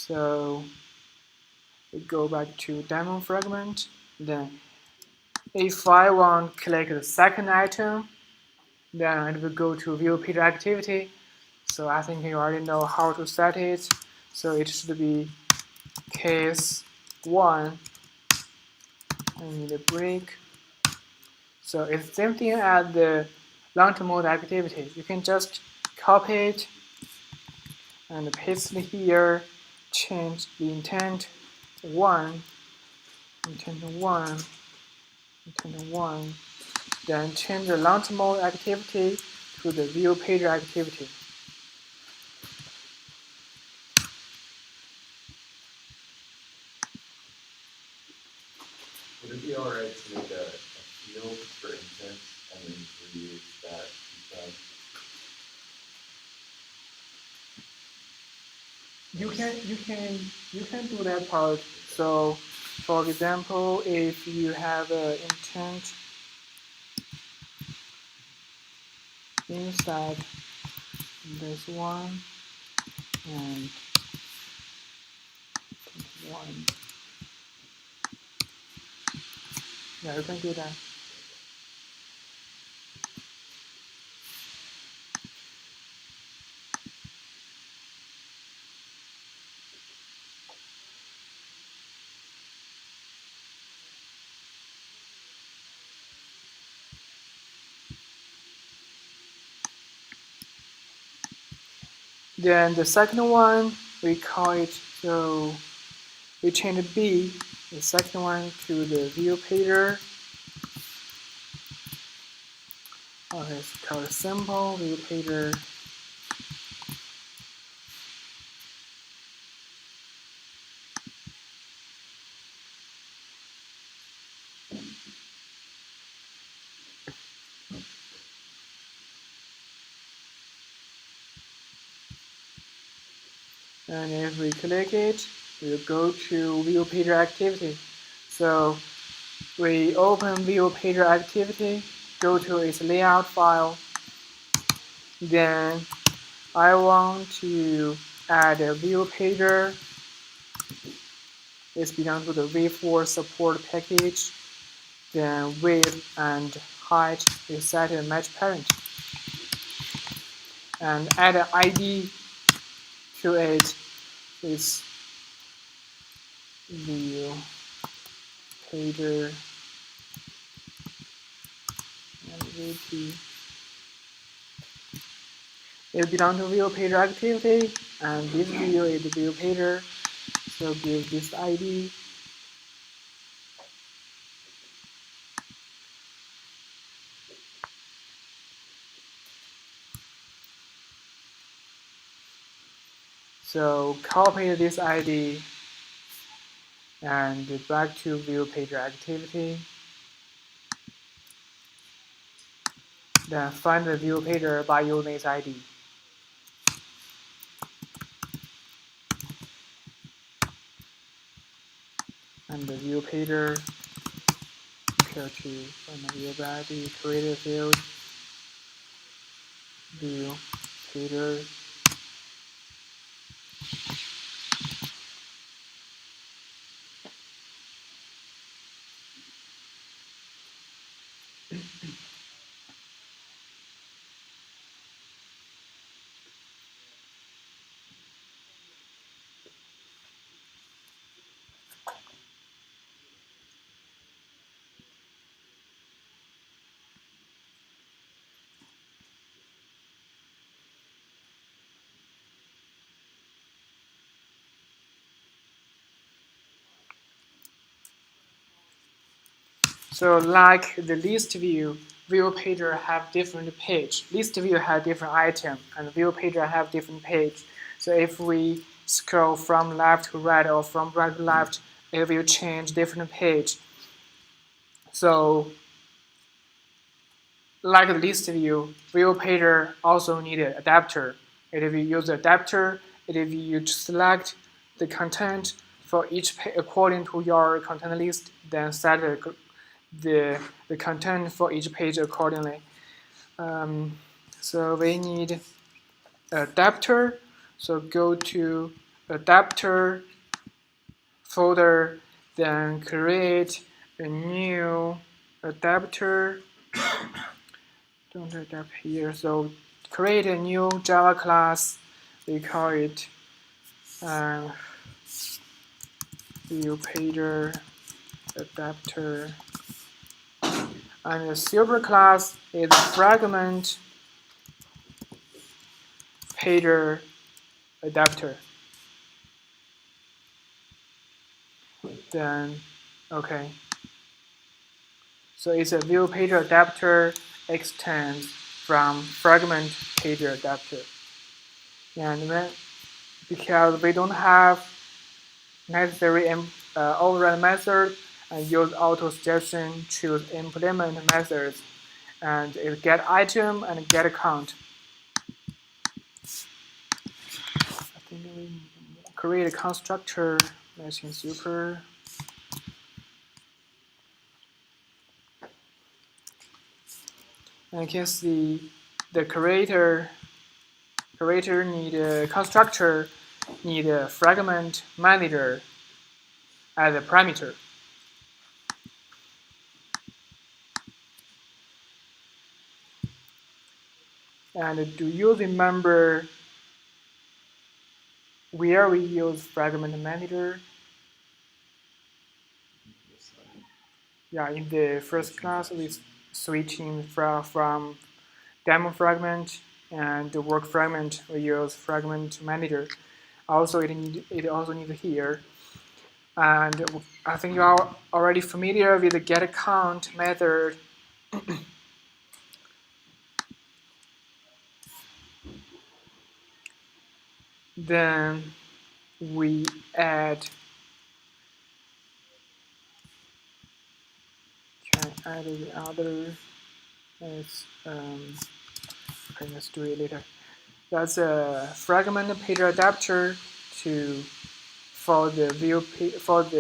So we go back to demo fragment. Then if I want to click the second item, then it will go to view page activity. So I think you already know how to set it. So it should be case 1. I need a break. So it's the same thing as the launch mode activity. You can just copy it and paste it here, change the intent 1, intent 1, intent 1, then change the launch mode activity to the view page activity. Would it be alright to make a field for intent and then reuse that feedback? You can do that part. So, for example, if you have an intent inside this one and one, yeah, you can do that. Then the second one, we call it, so we change B, the second one, to the view pager. Okay, it's called simple view pager. And if we click it, we'll go to view pager activity. So we open view pager activity, go to its layout file. Then I want to add a view pager. This belongs to the v4 support package. Then width and height is set as match parent. And add an ID to it is view pager and VP. It belongs to view pager activity, and this view is the view pager. So give this ID. So copy this ID and back to view pager activity. Then find the view pager by using its ID. And the view pager, go to find the view ID, create a field, view pager. So like the list view, view pager have different page. List view have different item, and view pager have different page. So if we scroll from left to right or from right to left, it will change different page. So like the list view, view pager also need an adapter. And if you use the adapter, if you select the content for each page according to your content list, then set the content for each page accordingly. So we need an adapter. So go to adapter folder, then create a new adapter. Don't adapt here. So create a new Java class. We call it ViewPager adapter. And the super class is FragmentViewPager adapter. Then, okay. So it's a ViewPager adapter extends from FragmentViewPager adapter. And then, because we don't have necessary override method, and use auto suggestion, choose implement methods, and it get item and get count. I think we create a constructor matching super. And you can see the creator need a constructor need a fragment manager as a parameter. And do you remember where we use fragment manager? Yeah, in the first class, we switching from demo fragment and the work fragment. We use fragment manager. Also, it also needs here. And I think you are already familiar with the get count method. Then we add. Can add the other. It's okay. Let's do it later. That's a FragmentViewPager adapter for the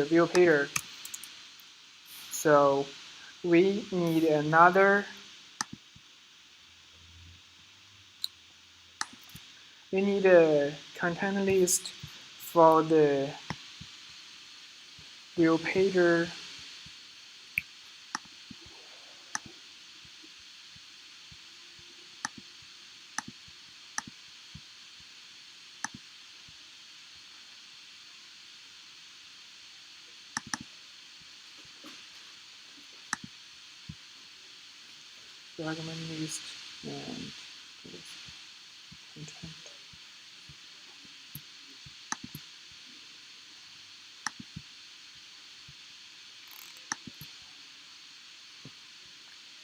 ViewPager. So we need another. We need a content list for the ViewPager. Fragment list and content.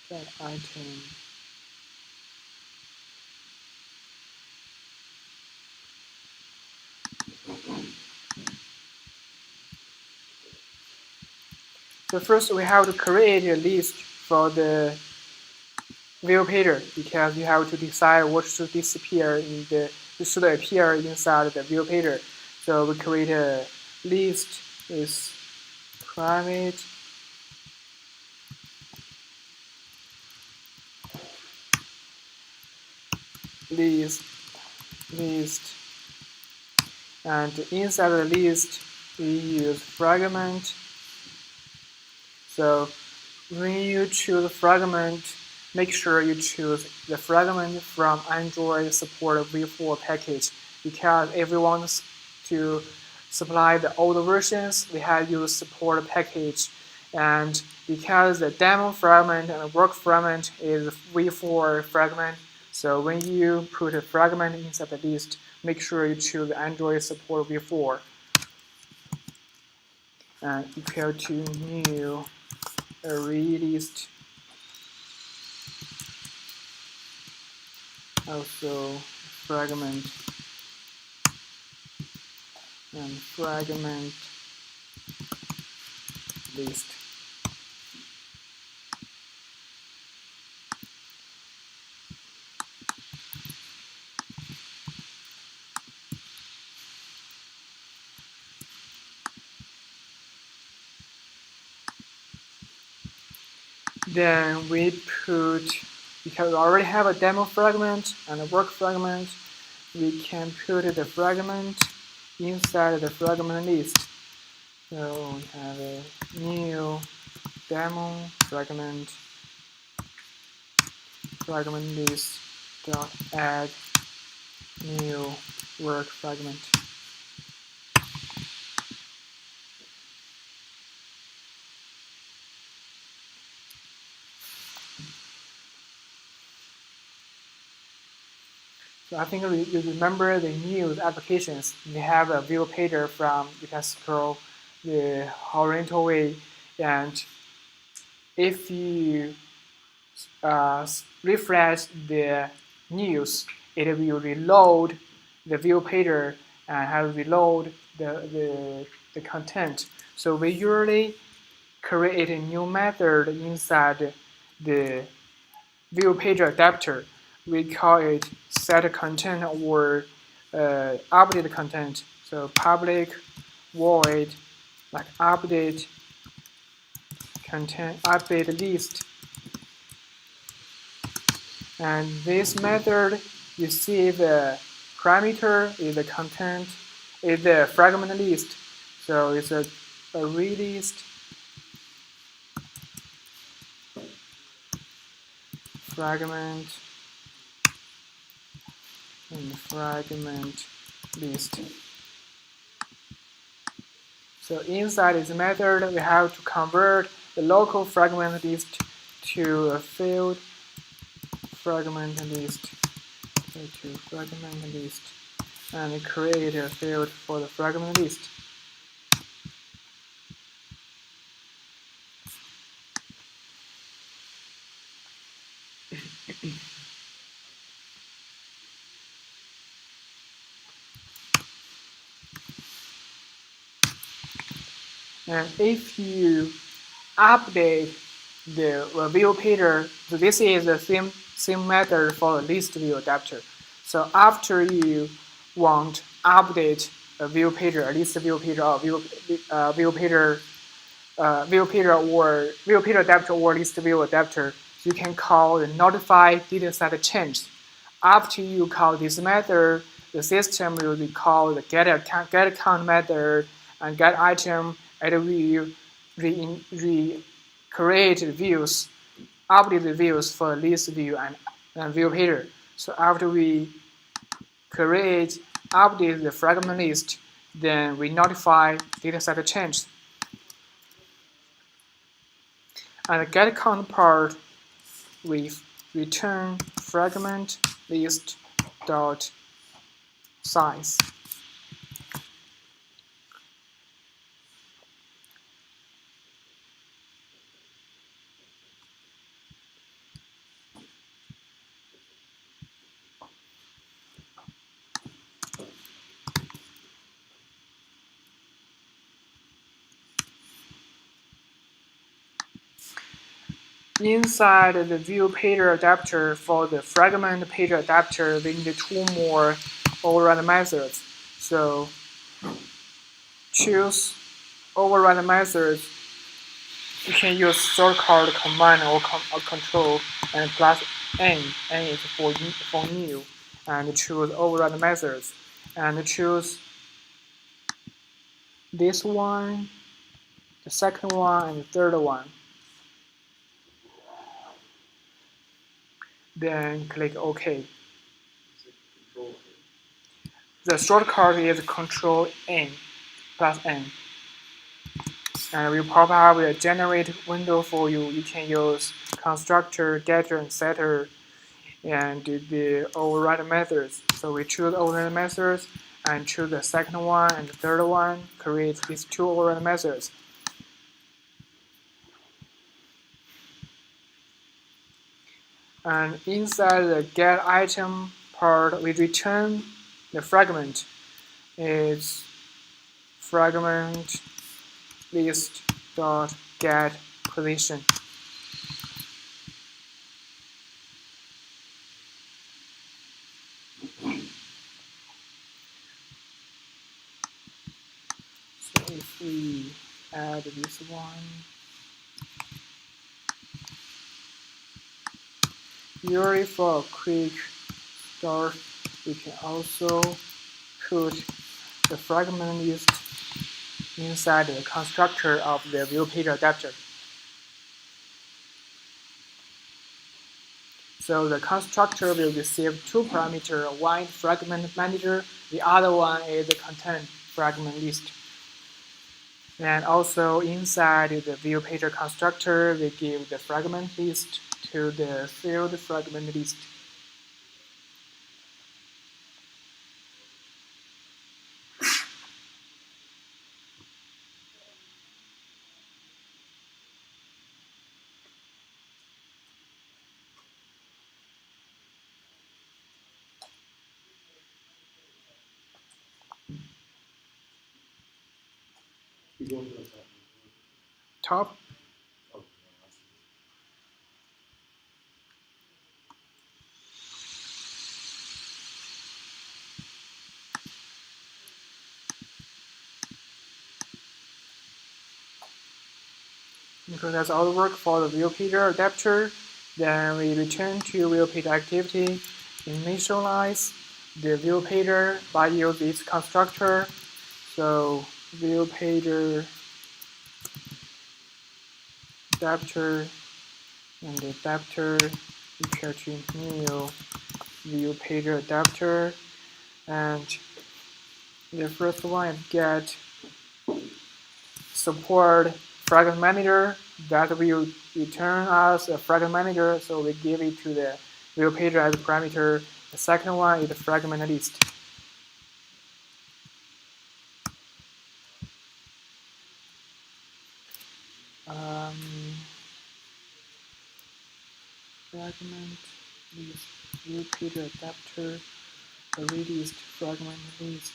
That item. So first we have to create a list for the ViewPager because you have to decide what should disappear should appear inside the ViewPager. So we create a list with private list, and inside the list we use fragment. So when you choose fragment, make sure you choose the fragment from Android support v4 package because if we want to supply the older versions, we have used support package. And because the demo fragment and the work fragment is v4 fragment, so when you put a fragment inside the list, make sure you choose Android support v4 and equal to new array list. Also fragment and fragment list. Then we put, because we already have a demo fragment and a work fragment, we can put the fragment inside the fragment list. So we have a new demo fragment list dot add new work fragment. So I think you remember the news applications. They have a view pager from, you can scroll the horizontal way, and if you refresh the news, it will reload the view pager and have reload the content. So we usually create a new method inside the view pager adapter. We call it set content or update content. So public void like update content update list. And this method, you see the parameter is the content, is the fragment list. So it's a relist fragment and fragment list. So inside this method, we have to convert the local fragment list to a field fragment list. To fragment list, and create a field for the fragment list. And if you update the view pager, so this is the same method for the list view adapter. So after you want update a view pager, a list view pager, or view pager or view pager adapter or list view adapter, you can call the notify dataset change. After you call this method, the system will recall the get account method and get item. It will create views, update the views for list view and view pager. So after we create, update the fragment list, then we notify dataset change. And the get count part, we return fragment list dot size. Inside the view pager adapter for the fragment pager adapter, we need two more override methods. So choose override methods. You can use shortcut command or control and plus n. N is for new, and choose override methods and choose this one, the second one, and the third one. Then click OK. The shortcut is Control N plus N. And we pop up a generate window for you. You can use constructor, getter, and setter, and the override methods. So we choose override methods and choose the second one and the third one. Create these two override methods. And inside the get item part, we return the fragment. It's fragment list dot get position. So if we add this one, usually for a quick start, we can also put the fragment list inside the constructor of the ViewPager adapter. So the constructor will receive two parameters, one is fragment manager, the other one is the content fragment list. And also inside the ViewPager constructor, we give the fragment list to the field fragment list. Top. Because that's all the work for the ViewPager adapter. Then we return to ViewPager activity, initialize the ViewPager by using its constructor. So ViewPager adapter and the adapter equal to new ViewPager adapter, and the first one is get support fragment manager that will return us a fragment manager, so we give it to the ViewPager as a parameter. The second one is the fragment list. Fragment list, ViewPager adapter, array list, fragment list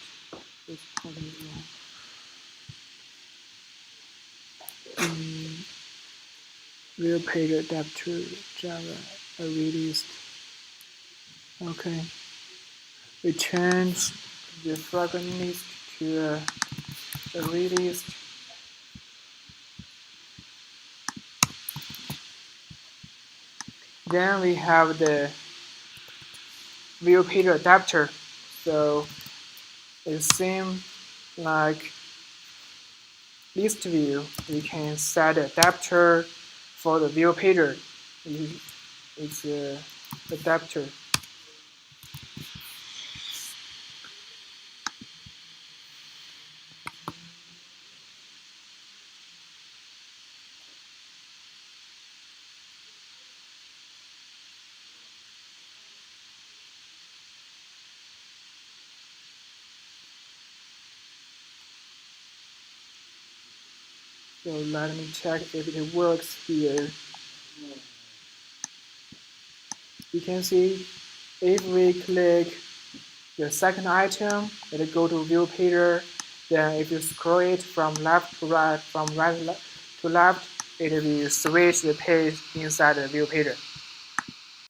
is probably wrong. ViewPager adapter Java array list. Okay. We change the fragment list to array list. Then we have the ViewPager adapter. So it seems like list view. We can set adapter for the ViewPager. It's a adapter. So let me check if it works here. You can see if we click the second item, it go to ViewPager. Then if you scroll it from left to right, from right to left, it will switch the page inside the ViewPager.